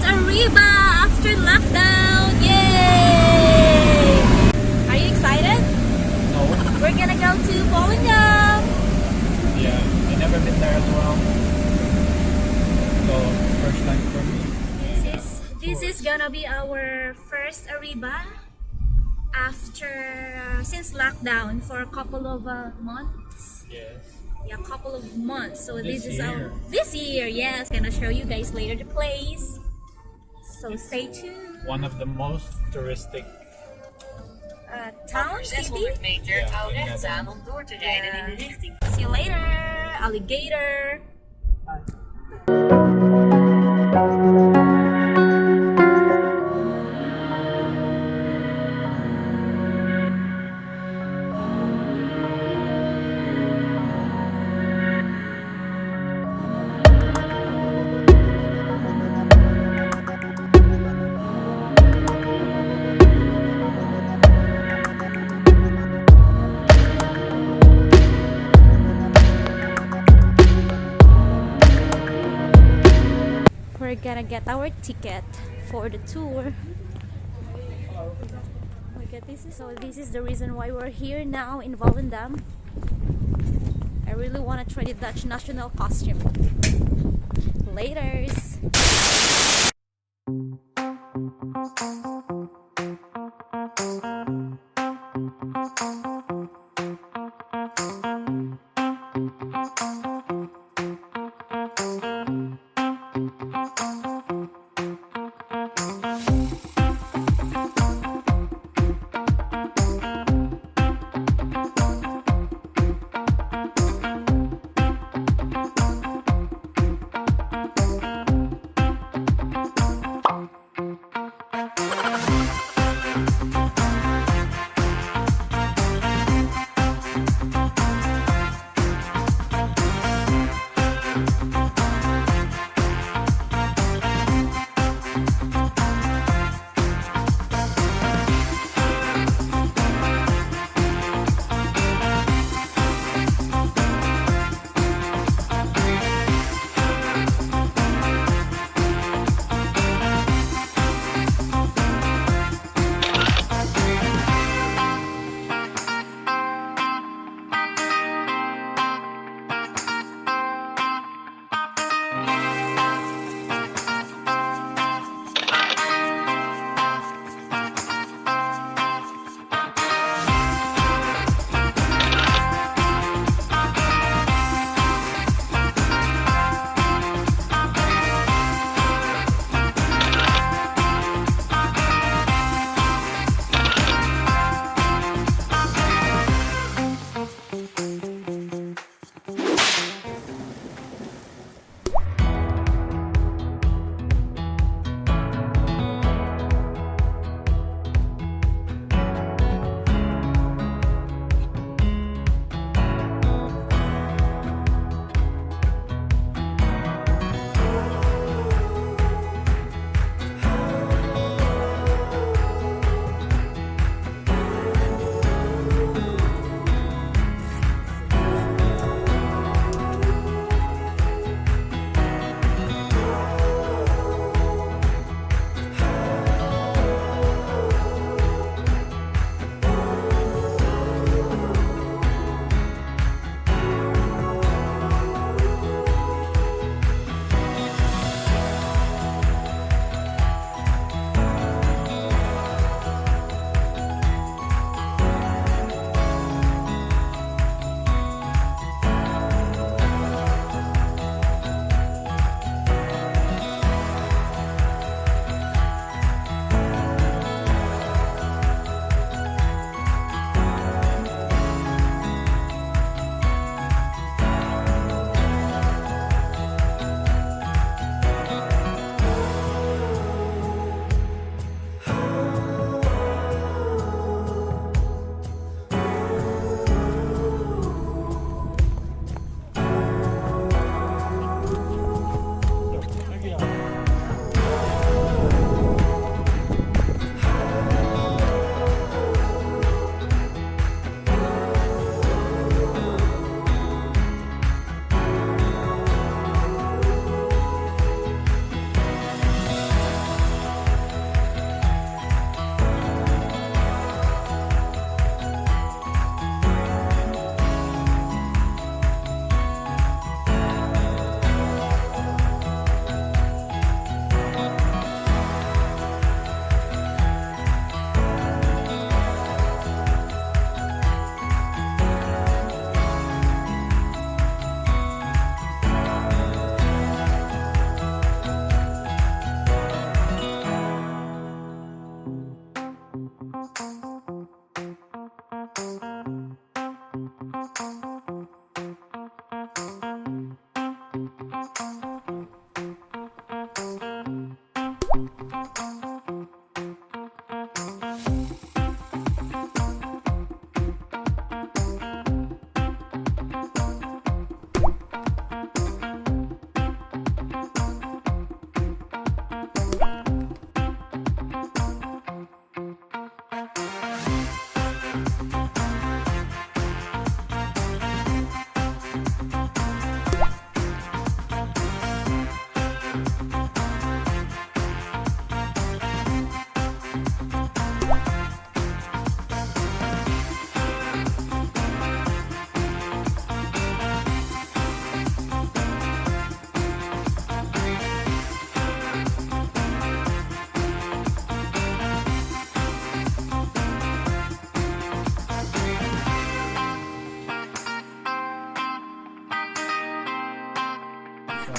Arriba after lockdown! Yay! Are you excited? No. We're gonna go to Volendam! Yeah, I never been there as well. So first time for me. This is gonna be our first Arriba after since lockdown for a couple of months. Yes. Yeah, a couple of months. So this is year. this year. Yes, gonna show you guys later the place. So stay tuned. One of the most touristic. Town, city. Ja, hou in rechts Edam. aan om door te rijden in de richting. See you later, alligator. We're gonna get our ticket for the tour. Look at this. So this is the reason why we're here now in Volendam. I really want to try the Dutch national costume. Laters.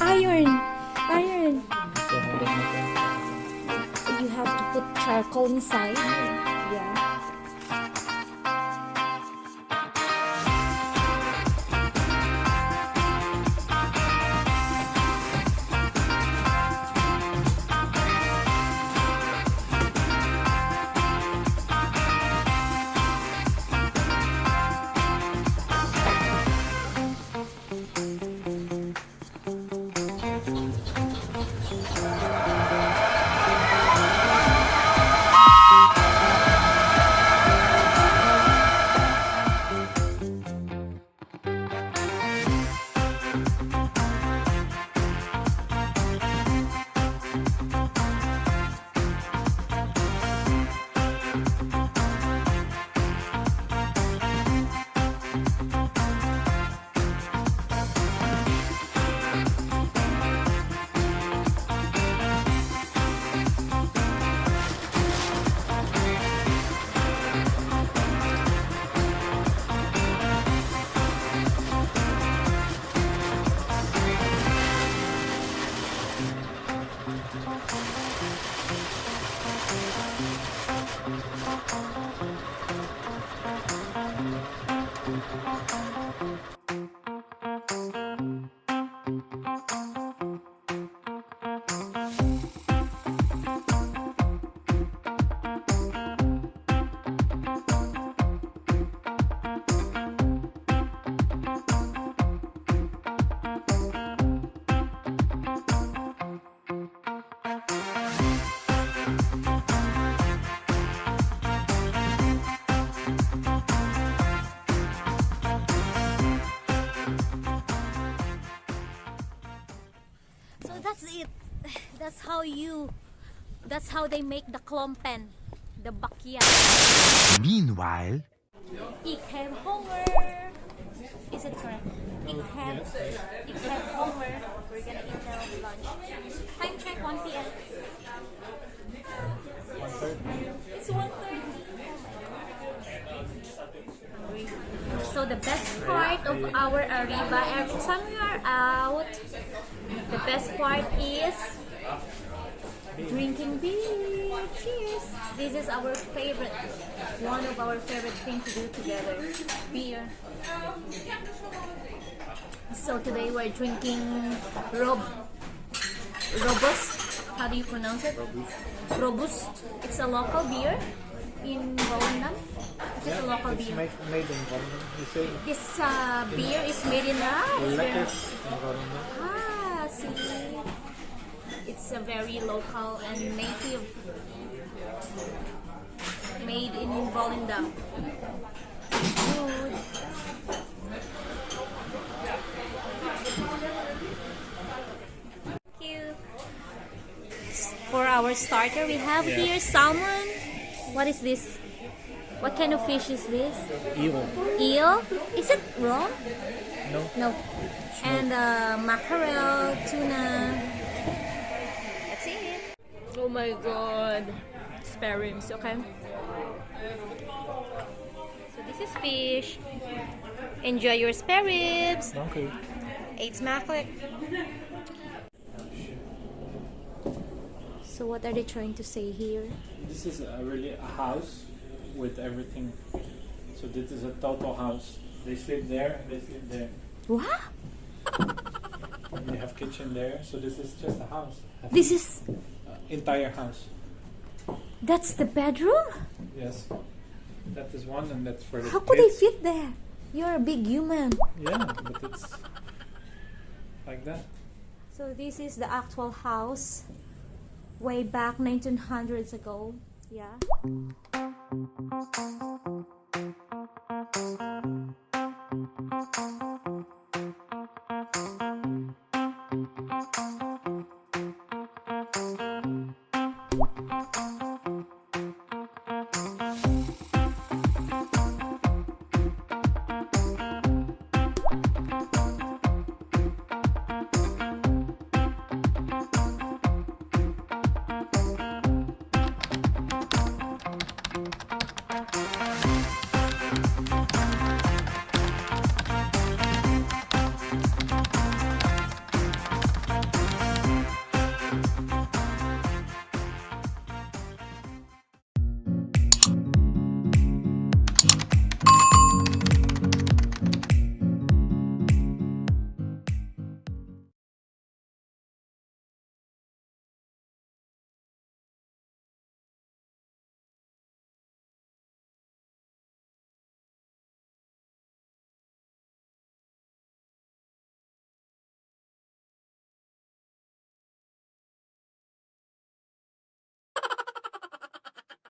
Iron! Iron! So, hold on. You have to put charcoal inside. Yeah. So that's it. That's how they make the Klompen, the bakya. Meanwhile, Ik heb honger. Is it correct? Ik heb honger. We're gonna eat our lunch. Time check 1 p.m. It's 1:30. So the best part of our Ariba, every time we are out, the best part is drinking beer. Cheers! This is our favorite, one of our favorite things to do together. Beer. So today we're drinking Robuust. How do you pronounce it? Robuust. It's a local beer in Volendam. It's a local beer. Made in Volendam, you say? This beer is made in Lekker in Volendam. see. It's a very local and native, made in Volendam. Good. Thank you. For our starter, we have here salmon. What is this? What kind of fish is this? Eel. Eel? Is it raw? No. No. And mackerel, tuna. That's it. Oh my god. Spare ribs, okay? So this is fish. Enjoy your spare ribs. Okay. Eet smakelijk. So what are they trying to say here? This is really a house with everything. So this is a total house. They sleep there and they sleep there. What? And they have kitchen there. So this is just a house. This is... Entire house. That's the bedroom? Yes. That is one and that's for the How could they kids. fit there? You're a big human. Yeah, but it's like that. So this is the actual house way back 1900s ago. Yeah.